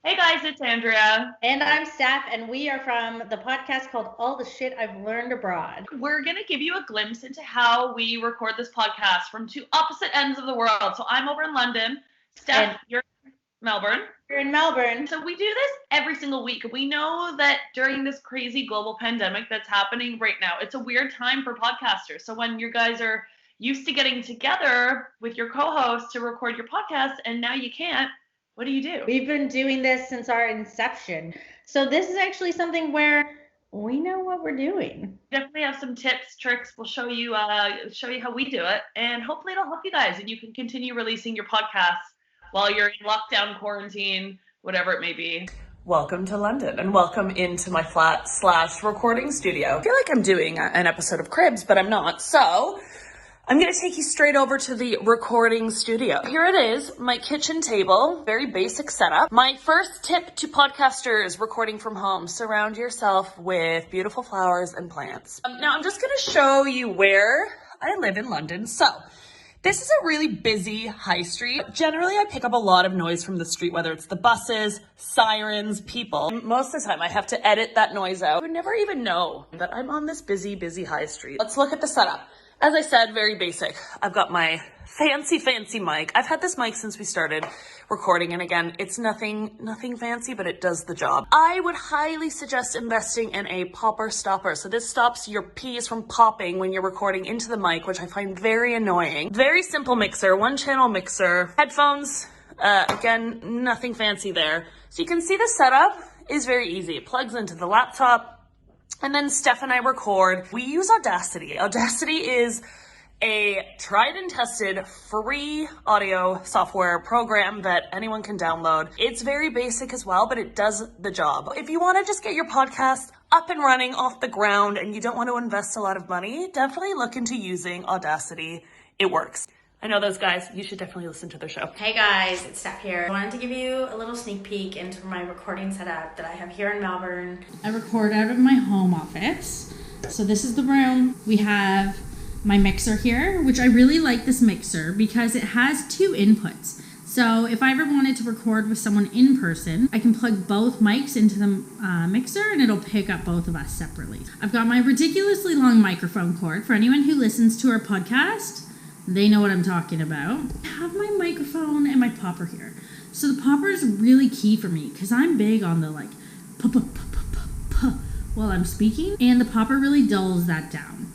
Hey guys, it's Andrea. And I'm Steph, and we are from the podcast called All the Shit I've Learned Abroad. We're going to give you a glimpse into how we record this podcast from two opposite ends of the world. So I'm over in London. Steph, you're in Melbourne. You're in Melbourne. So we do this every single week. We know that during this crazy global pandemic that's happening right now, it's a weird time for podcasters. So when you guys are used to getting together with your co-host to record your podcast and now you can't, what do you do? We've been doing this since our inception. So this is actually something where we know what we're doing. Definitely have some tips, tricks. We'll show you how we do it, and hopefully it'll help you guys, and you can continue releasing your podcasts while you're in lockdown, quarantine, whatever it may be. Welcome to London, and welcome into my flat/recording studio. I feel like I'm doing an episode of Cribs, but I'm not. So I'm going to take you straight over to the recording studio. Here it is, my kitchen table, very basic setup. My first tip to podcasters recording from home: surround yourself with beautiful flowers and plants. Now I'm just going to show you where I live in London. So this is a really busy high street. Generally, I pick up a lot of noise from the street, whether it's the buses, sirens, people. Most of the time, I have to edit that noise out. I would never even know that I'm on this busy high street. Let's look at the setup. As I said, very basic. I've got my fancy mic. I've had this mic since we started recording, and again, it's nothing fancy, but it does the job. I would highly suggest investing in a popper stopper. So this stops your peas from popping when you're recording into the mic, which I find very annoying. Very simple mixer, one channel mixer. Headphones, again, nothing fancy there. So you can see the setup is very easy. It plugs into the laptop. And then Steph and I record. We use Audacity. Audacity is a tried and tested free audio software program that anyone can download. It's very basic as well, but it does the job. If you want to just get your podcast up and running off the ground and you don't want to invest a lot of money, definitely look into using Audacity. It works. I know those guys. You should definitely listen to their show. Hey guys, it's Steph here. I wanted to give you a little sneak peek into my recording setup that I have here in Melbourne. I record out of my home office. So this is the room. We have my mixer here, which I really like this mixer because it has two inputs. So if I ever wanted to record with someone in person, I can plug both mics into the mixer and it'll pick up both of us separately. I've got my ridiculously long microphone cord. For anyone who listens to our podcast, they know what I'm talking about. I have my microphone and my popper here. So the popper is really key for me because I'm big on the like while I'm speaking, and the popper really dulls that down.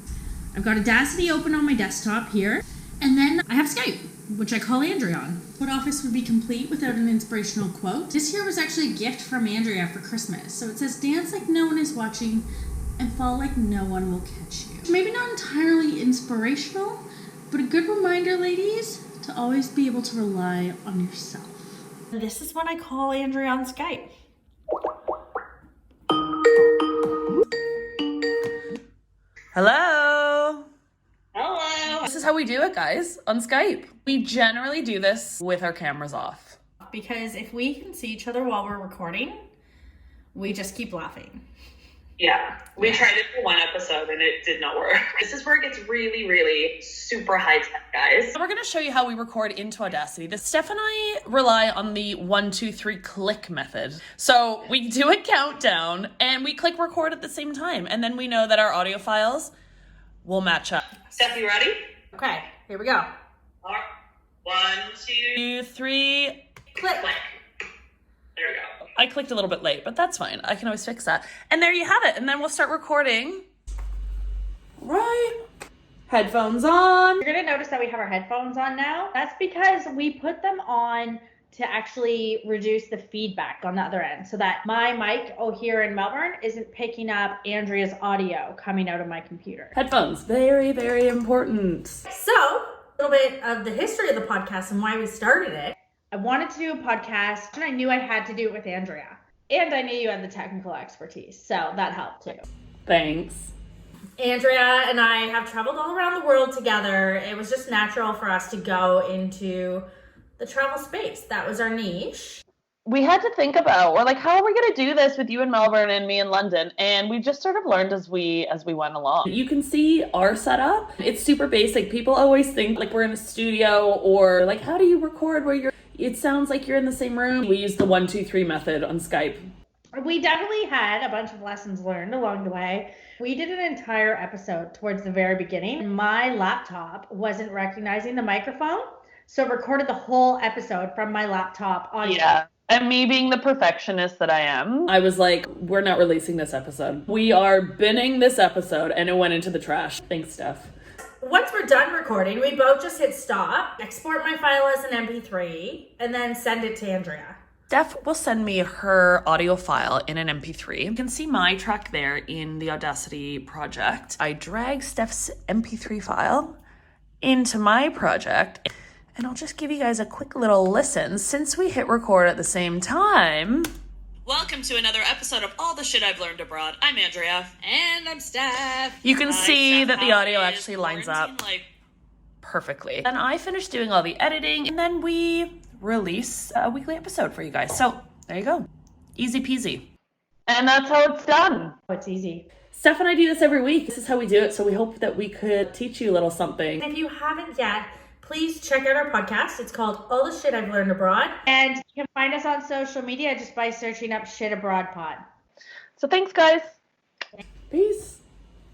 I've got Audacity open on my desktop here, and then I have Skype, which I call Andrea on. What office would be complete without an inspirational quote? This here was actually a gift from Andrea for Christmas. So it says, dance like no one is watching and fall like no one will catch you. Maybe not entirely inspirational, but a good reminder, ladies, to always be able to rely on yourself. This is when I call Andrea on Skype. Hello. Hello. This is how we do it, guys, on Skype. We generally do this with our cameras off. Because if we can see each other while we're recording, we just keep laughing. Yeah, we tried it for one episode and it did not work. This is where it gets really super high tech, guys. We're going to show you how we record into Audacity. Steph and I rely on the 1, 2, 3 click method. So we do a countdown and we click record at the same time. And then we know that our audio files will match up. Steph, you ready? Okay, here we go. All right. 1, 2, 3. Click. There we go. I clicked a little bit late, but that's fine. I can always fix that. And there you have it. And then we'll start recording. Right. Headphones on. You're going to notice that we have our headphones on now. That's because we put them on to actually reduce the feedback on the other end so that my mic here in Melbourne isn't picking up Andrea's audio coming out of my computer. Headphones, very important. So, a little bit of the history of the podcast and why we started it. I wanted to do a podcast and I knew I had to do it with Andrea. And I knew you had the technical expertise, so that helped too. Thanks. Andrea and I have traveled all around the world together. It was just natural for us to go into the travel space. That was our niche. We had to think about, we're like, how are we going to do this with you in Melbourne and me in London? And we just sort of learned as we went along. You can see our setup. It's super basic. People always think like we're in a studio or like, how do you record where you're It sounds like you're in the same room. We use the 1, 2, 3 method on Skype. We definitely had a bunch of lessons learned along the way. We did an entire episode towards the very beginning. My laptop wasn't recognizing the microphone, so I recorded the whole episode from my laptop audio. Yeah. And me being the perfectionist that I am, I was like, we're not releasing this episode. We are binning this episode, and it went into the trash. Thanks, Steph. Once we're done recording, we both just hit stop, export my file as an MP3, and then send it to Andrea. Steph will send me her audio file in an MP3. You can see my track there in the Audacity project. I drag Steph's MP3 file into my project, and I'll just give you guys a quick little listen since we hit record at the same time. Welcome to another episode of All the Shit I've Learned Abroad. I'm Andrea. And I'm Steph. You can see that the audio actually lines up perfectly. Then I finished doing all the editing, and then we release a weekly episode for you guys. So there you go. Easy peasy. and that's how it's done. It's easy. Steph and I do this every week. This is how we do it. So we hope that we could teach you a little something. If you haven't yet, please check out our podcast. It's called All the Shit I've Learned Abroad. And you can find us on social media just by searching up Shit Abroad Pod. So thanks, guys. Peace.